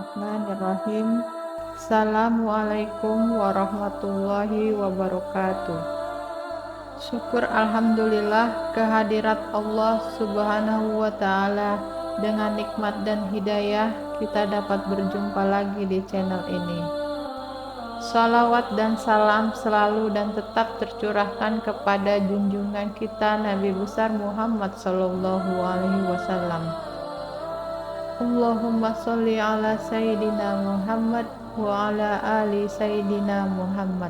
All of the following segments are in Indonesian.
Bismillahirrahmanirrahim. Assalamualaikum warahmatullahi wabarakatuh. Syukur alhamdulillah kehadirat Allah subhanahu wa ta'ala. Dengan nikmat dan hidayah kita dapat berjumpa lagi di channel ini. Salawat dan salam selalu dan tetap tercurahkan kepada junjungan kita Nabi besar Muhammad sallallahu alaihi wasallam. Allahumma sholli ala Sayyidina Muhammad wa ala ali Sayyidina Muhammad.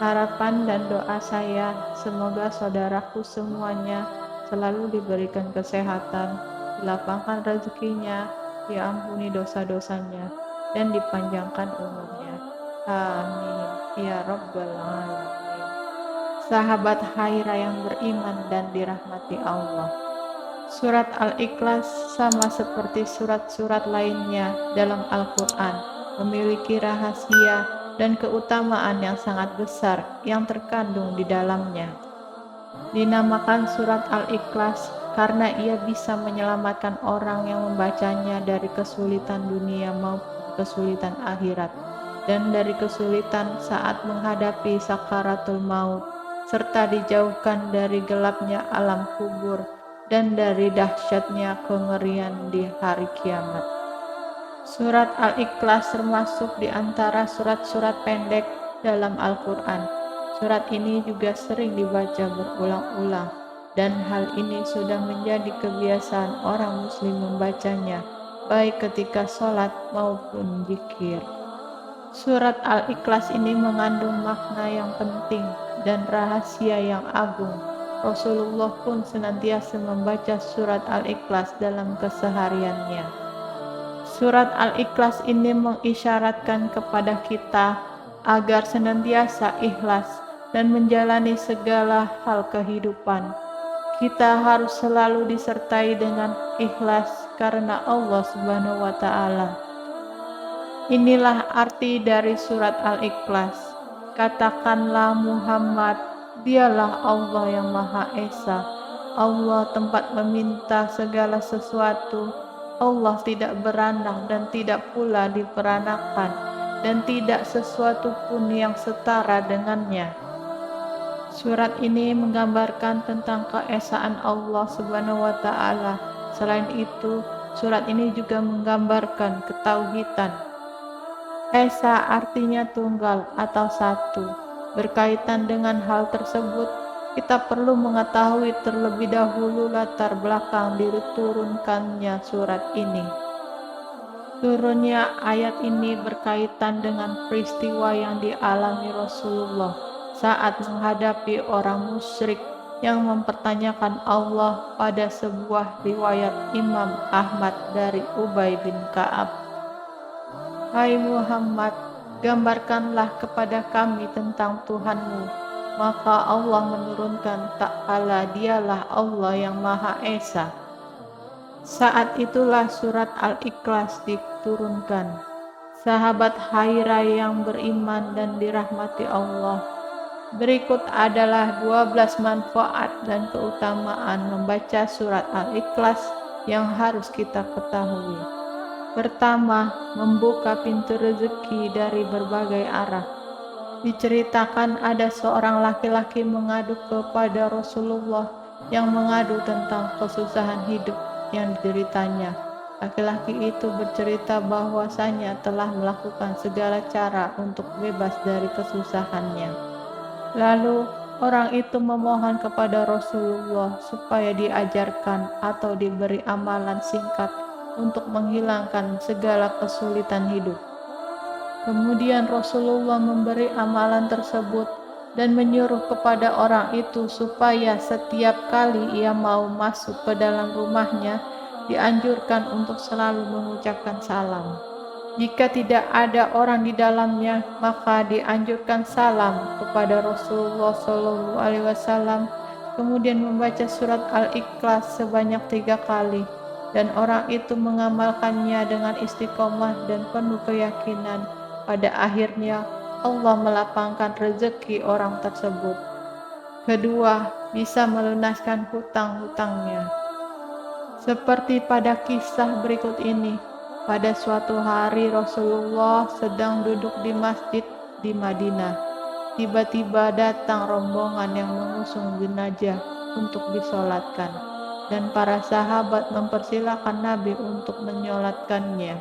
Harapan dan doa saya, semoga saudaraku semuanya selalu diberikan kesehatan, dilapangkan rezekinya, diampuni dosa-dosanya, dan dipanjangkan umurnya. Amin. Ya Rabbal Alamin. Sahabat Haira yang beriman dan dirahmati Allah. Surat Al-Ikhlas sama seperti surat-surat lainnya dalam Al-Quran, memiliki rahasia dan keutamaan yang sangat besar yang terkandung di dalamnya. Dinamakan surat Al-Ikhlas karena ia bisa menyelamatkan orang yang membacanya dari kesulitan dunia maupun kesulitan akhirat, dan dari kesulitan saat menghadapi sakaratul maut, serta dijauhkan dari gelapnya alam kubur dan dari dahsyatnya kengerian di hari kiamat. Surat Al-Ikhlas termasuk di antara surat-surat pendek dalam Al-Quran. Surat ini juga sering dibaca berulang-ulang, dan hal ini sudah menjadi kebiasaan orang muslim membacanya, baik ketika sholat maupun zikir. Surat Al-Ikhlas ini mengandung makna yang penting dan rahasia yang agung. Rasulullah pun senantiasa membaca surat Al-Ikhlas dalam kesehariannya. Surat Al-Ikhlas ini mengisyaratkan kepada kita agar senantiasa ikhlas dan menjalani segala hal kehidupan. Kita harus selalu disertai dengan ikhlas karena Allah Subhanahu wa ta'ala. Inilah arti dari surat Al-Ikhlas. Katakanlah Muhammad, dialah Allah yang Maha Esa. Allah tempat meminta segala sesuatu. Allah tidak beranak dan tidak pula diperanakan, dan tidak sesuatu pun yang setara dengannya. Surat ini menggambarkan tentang keesaan Allah Subhanahu wa ta'ala. Selain itu, surat ini juga menggambarkan ketauhidan. Esa artinya tunggal atau satu. Berkaitan dengan hal tersebut, kita perlu mengetahui terlebih dahulu latar belakang diturunkannya surat ini. Turunnya ayat ini berkaitan dengan peristiwa yang dialami Rasulullah saat menghadapi orang musyrik yang mempertanyakan Allah pada sebuah riwayat Imam Ahmad dari Ubay bin Ka'ab. Hai Muhammad, gambarkanlah kepada kami tentang Tuhanmu. Maka Allah menurunkan ta'ala, dialah Allah yang Maha Esa. Saat itulah surat Al-Ikhlas diturunkan. Sahabat Haira yang beriman dan dirahmati Allah, berikut adalah 12 manfaat dan keutamaan membaca surat Al-Ikhlas yang harus kita ketahui. Pertama, membuka pintu rezeki dari berbagai arah. Diceritakan ada seorang laki-laki mengadu kepada Rasulullah yang mengadu tentang kesusahan hidup yang dideritanya. Laki-laki itu bercerita bahwasanya telah melakukan segala cara untuk bebas dari kesusahannya. Lalu orang itu memohon kepada Rasulullah supaya diajarkan atau diberi amalan singkat untuk menghilangkan segala kesulitan hidup. Kemudian Rasulullah memberi amalan tersebut dan menyuruh kepada orang itu supaya setiap kali ia mau masuk ke dalam rumahnya, dianjurkan untuk selalu mengucapkan salam. Jika tidak ada orang di dalamnya, maka dianjurkan salam kepada Rasulullah SAW, kemudian membaca surat Al-Ikhlas sebanyak 3 kali, dan orang itu mengamalkannya dengan istiqomah dan penuh keyakinan. Pada akhirnya Allah melapangkan rezeki orang tersebut. Kedua, bisa melunaskan hutang-hutangnya. Seperti pada kisah berikut ini, Pada suatu hari Rasulullah sedang duduk di masjid di Madinah. Tiba-tiba datang rombongan yang mengusung jenazah untuk disolatkan, dan para sahabat mempersilahkan Nabi untuk menyolatkannya.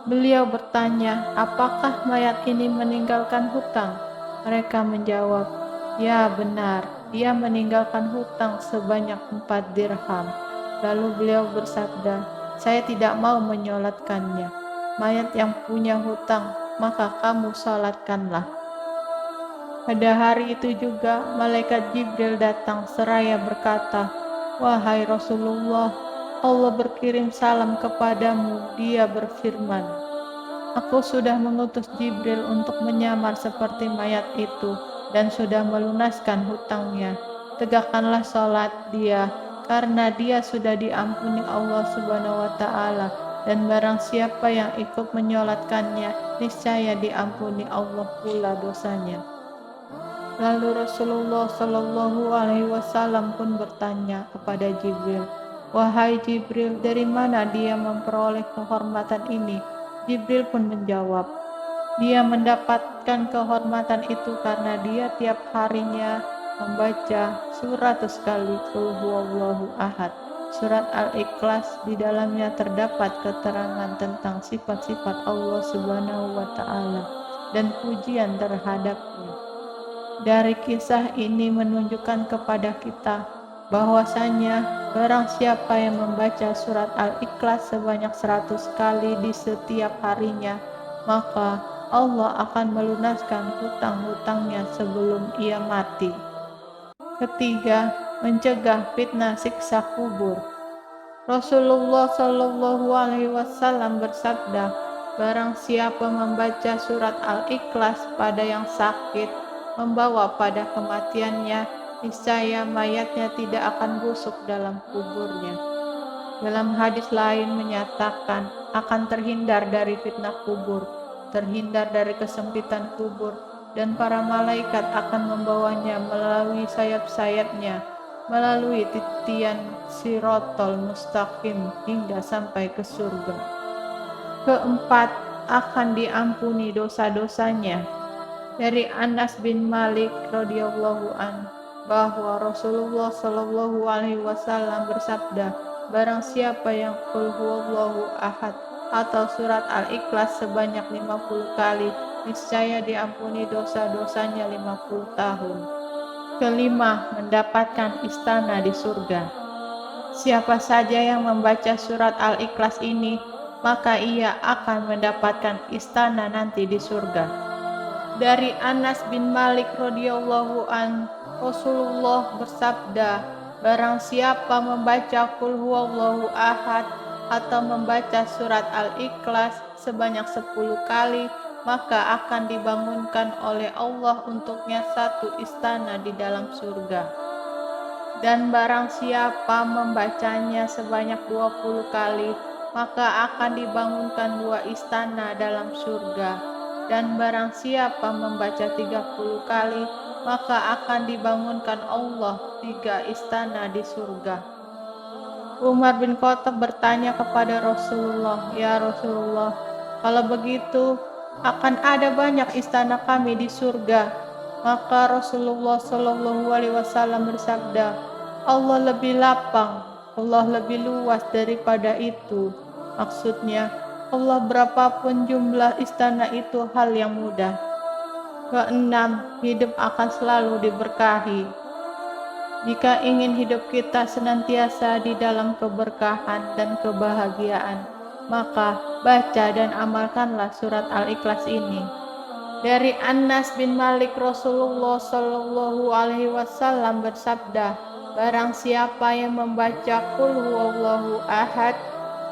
Beliau bertanya, apakah mayat ini meninggalkan hutang? Mereka menjawab, ya benar, dia meninggalkan hutang sebanyak 4 dirham. Lalu beliau bersabda, saya tidak mau menyolatkannya. Mayat yang punya hutang, maka kamu solatkanlah. Pada hari itu juga, malaikat Jibril datang seraya berkata, wahai Rasulullah, Allah berkirim salam kepadamu, dia berfirman, aku sudah mengutus Jibril untuk menyamar seperti mayat itu dan sudah melunaskan hutangnya. Tegakkanlah sholat dia, karena dia sudah diampuni Allah Subhanahu wa Ta'ala, dan barang siapa yang ikut menyolatkannya, niscaya diampuni Allah pula dosanya. Lalu Rasulullah Shallallahu Alaihi Wasallam pun bertanya kepada Jibril, wahai Jibril, dari mana dia memperoleh kehormatan ini? Jibril pun menjawab, dia mendapatkan kehormatan itu karena dia tiap harinya membaca 100 kali Qul Huwallahu Ahad. Surat Al-Ikhlas, di dalamnya terdapat keterangan tentang sifat-sifat Allah Subhanahu wa Ta'ala dan pujian terhadapnya. Dari kisah ini menunjukkan kepada kita bahwasanya barang siapa yang membaca surat Al-Ikhlas sebanyak 100 kali di setiap harinya, maka Allah akan melunaskan hutang-hutangnya sebelum ia mati. Ketiga, mencegah fitnah siksa kubur. Rasulullah Shallallahu Alaihi Wasallam bersabda, barang siapa membaca surat Al-Ikhlas pada yang sakit, membawa pada kematiannya, niscaya mayatnya tidak akan busuk dalam kuburnya. Dalam hadis lain menyatakan akan terhindar dari fitnah kubur, terhindar dari kesempitan kubur, dan para malaikat akan membawanya melalui sayap-sayapnya, melalui titian Sirotol Mustaqim hingga sampai ke surga. Keempat, akan diampuni dosa-dosanya. Dari Anas bin Malik radhiyallahu an bahwa Rasulullah Shallallahu Alaihi Wasallam bersabda, barang siapa yang Qul Huwallahu Ahad atau surat Al-Ikhlas sebanyak 50 kali, niscaya diampuni dosa-dosanya 50 tahun. Kelima, mendapatkan istana di surga. Siapa saja yang membaca surat Al-Ikhlas ini, maka ia akan mendapatkan istana nanti di surga. Dari Anas bin Malik radhiyallahu an, Rasulullah bersabda, barang siapa membaca Qul Huwallahu Ahad atau membaca surat Al-Ikhlas sebanyak 10 kali, maka akan dibangunkan oleh Allah untuknya satu istana di dalam surga. Dan barang siapa membacanya sebanyak 20 kali, maka akan dibangunkan 2 istana dalam surga. Dan barang siapa membaca 30 kali, maka akan dibangunkan Allah 3 istana di surga. Umar bin Khattab bertanya kepada Rasulullah, ya Rasulullah, kalau begitu akan ada banyak istana kami di surga. Maka Rasulullah Shallallahu Alaihi Wasallam bersabda, Allah lebih lapang, Allah lebih luas daripada itu. Maksudnya, Allah berapapun jumlah istana itu hal yang mudah. Keenam, hidup akan selalu diberkahi. Jika ingin hidup kita senantiasa di dalam keberkahan dan kebahagiaan, maka baca dan amalkanlah surat Al-Ikhlas ini. Dari Anas bin Malik, Rasulullah Shallallahu Alaihi Wasallam bersabda, barang siapa yang membaca Qul Huwallahu Ahad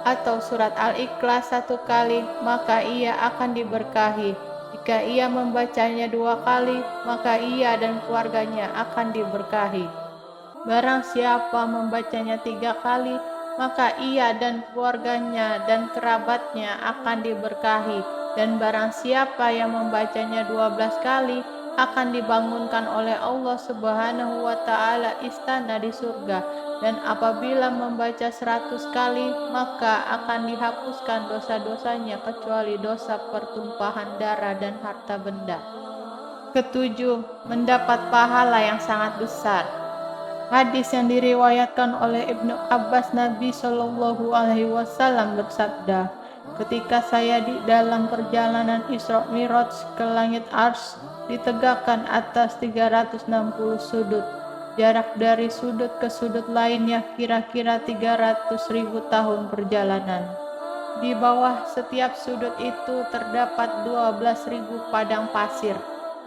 atau surat Al-Ikhlas 1 kali, maka ia akan diberkahi. Jika ia membacanya 2 kali, maka ia dan keluarganya akan diberkahi. Barang siapa membacanya 3 kali, maka ia dan keluarganya dan kerabatnya akan diberkahi. Dan barang siapa yang membacanya 12 kali, akan dibangunkan oleh Allah Subhanahu wa Ta'ala istana di surga, dan apabila membaca 100 kali maka akan dihapuskan dosa-dosanya kecuali dosa pertumpahan darah dan harta benda. Ketujuh, mendapat pahala yang sangat besar. Hadis yang diriwayatkan oleh Ibnu Abbas, Nabi Shallallahu Alaihi Wasallam bersabda, ketika saya di dalam perjalanan Isra Mi'raj ke langit Arsy, ditegakkan atas 360 sudut. Jarak dari sudut ke sudut lainnya kira-kira 300.000 tahun perjalanan. Di bawah setiap sudut itu terdapat 12.000 padang pasir.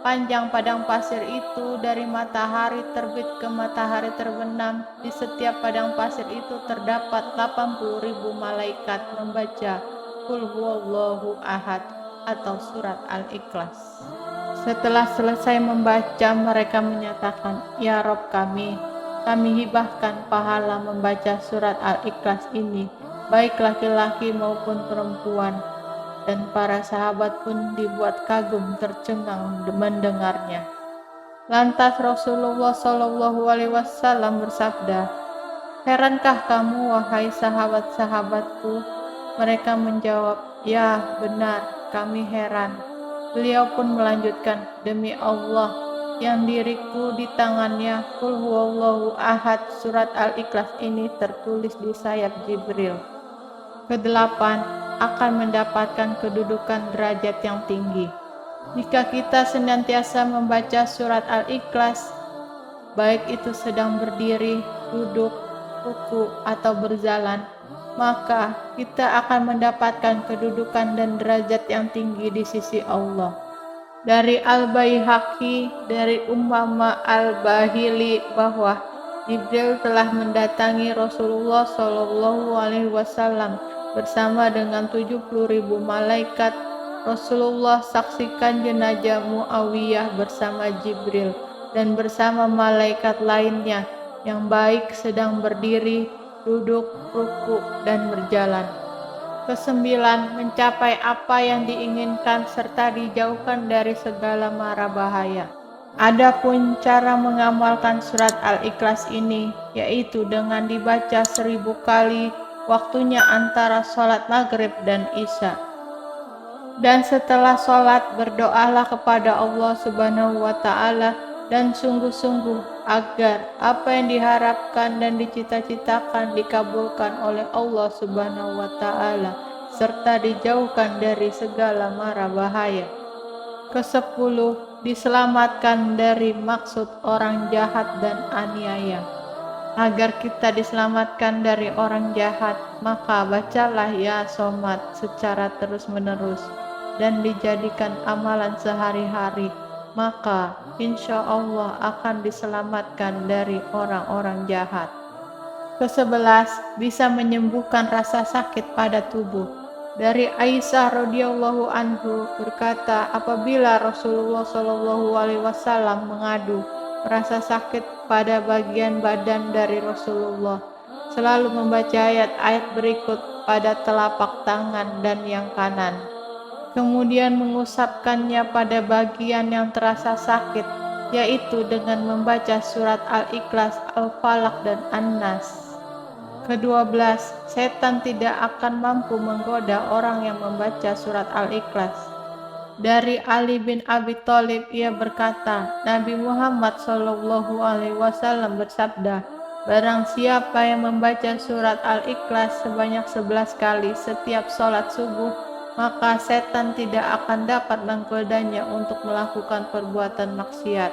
Panjang padang pasir itu dari matahari terbit ke matahari terbenam. Di setiap padang pasir itu terdapat 80.000 malaikat membaca Qul huwallahu ahad atau surat Al-Ikhlas. Setelah selesai membaca, mereka menyatakan, "Ya Rob kami hibahkan pahala membaca surat Al-Ikhlas ini, baik laki-laki maupun perempuan." Dan para sahabat pun dibuat kagum tercengang mendengarnya. Lantas Rasulullah Shallallahu Alaihi Wasallam bersabda, "Herankah kamu wahai sahabat-sahabatku?" Mereka menjawab, "Ya benar, kami heran." Beliau pun melanjutkan, "Demi Allah yang diriku di tangannya, Qul huwallahu ahad surat Al-Ikhlas ini tertulis di sayap Jibril." Kedelapan, akan mendapatkan kedudukan derajat yang tinggi. Jika kita senantiasa membaca surat Al-Ikhlas, baik itu sedang berdiri, duduk, ruku, atau berjalan, maka kita akan mendapatkan kedudukan dan derajat yang tinggi di sisi Allah. Dari Al-Baihaqi dari Ummama Al-Bahili bahwa Jibril telah mendatangi Rasulullah Shallallahu Alaihi Wasallam bersama dengan 70.000 malaikat. Rasulullah saksikan jenazah Muawiyah bersama Jibril dan bersama malaikat lainnya yang baik sedang berdiri, duduk, ruku, dan berjalan. Kesembilan, mencapai apa yang diinginkan serta dijauhkan dari segala mara bahaya. Adapun cara mengamalkan surat Al-Ikhlas ini, yaitu dengan dibaca 1000 kali, waktunya antara sholat maghrib dan isya. Dan setelah sholat berdoalah kepada Allah Subhanahu wa Ta'ala dan sungguh-sungguh agar apa yang diharapkan dan dicita-citakan dikabulkan oleh Allah Subhanahu wa Ta'ala serta dijauhkan dari segala mara bahaya. Kesepuluh, diselamatkan dari maksud orang jahat dan aniaya. Agar kita diselamatkan dari orang jahat, maka bacalah ya Somad secara terus-menerus dan dijadikan amalan sehari-hari, maka insya Allah akan diselamatkan dari orang-orang jahat. Kesebelas, bisa menyembuhkan rasa sakit pada tubuh. Dari Aisyah radhiyallahu anhu berkata, apabila Rasulullah Shallallahu Alaihi Wasallam mengadu rasa sakit pada bagian badan dari Rasulullah, selalu membaca ayat-ayat berikut pada telapak tangan dan yang kanan, kemudian mengusapkannya pada bagian yang terasa sakit, yaitu dengan membaca surat Al-Ikhlas, Al-Falaq, dan An-Nas. Ke-12, setan tidak akan mampu menggoda orang yang membaca surat Al-Ikhlas. Dari Ali bin Abi Thalib ia berkata, Nabi Muhammad Shallallahu Alaihi Wasallam bersabda, barang siapa yang membaca surat Al-Ikhlas sebanyak 11 kali setiap sholat subuh, maka setan tidak akan dapat menggodanya untuk melakukan perbuatan maksiat.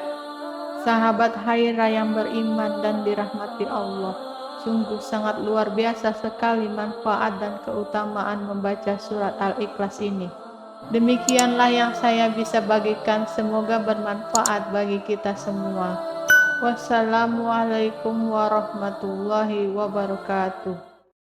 Sahabat Hairah yang beriman dan dirahmati Allah, sungguh sangat luar biasa sekali manfaat dan keutamaan membaca surat Al-Ikhlas ini. Demikianlah yang saya bisa bagikan, semoga bermanfaat bagi kita semua. Wassalamualaikum warahmatullahi wabarakatuh.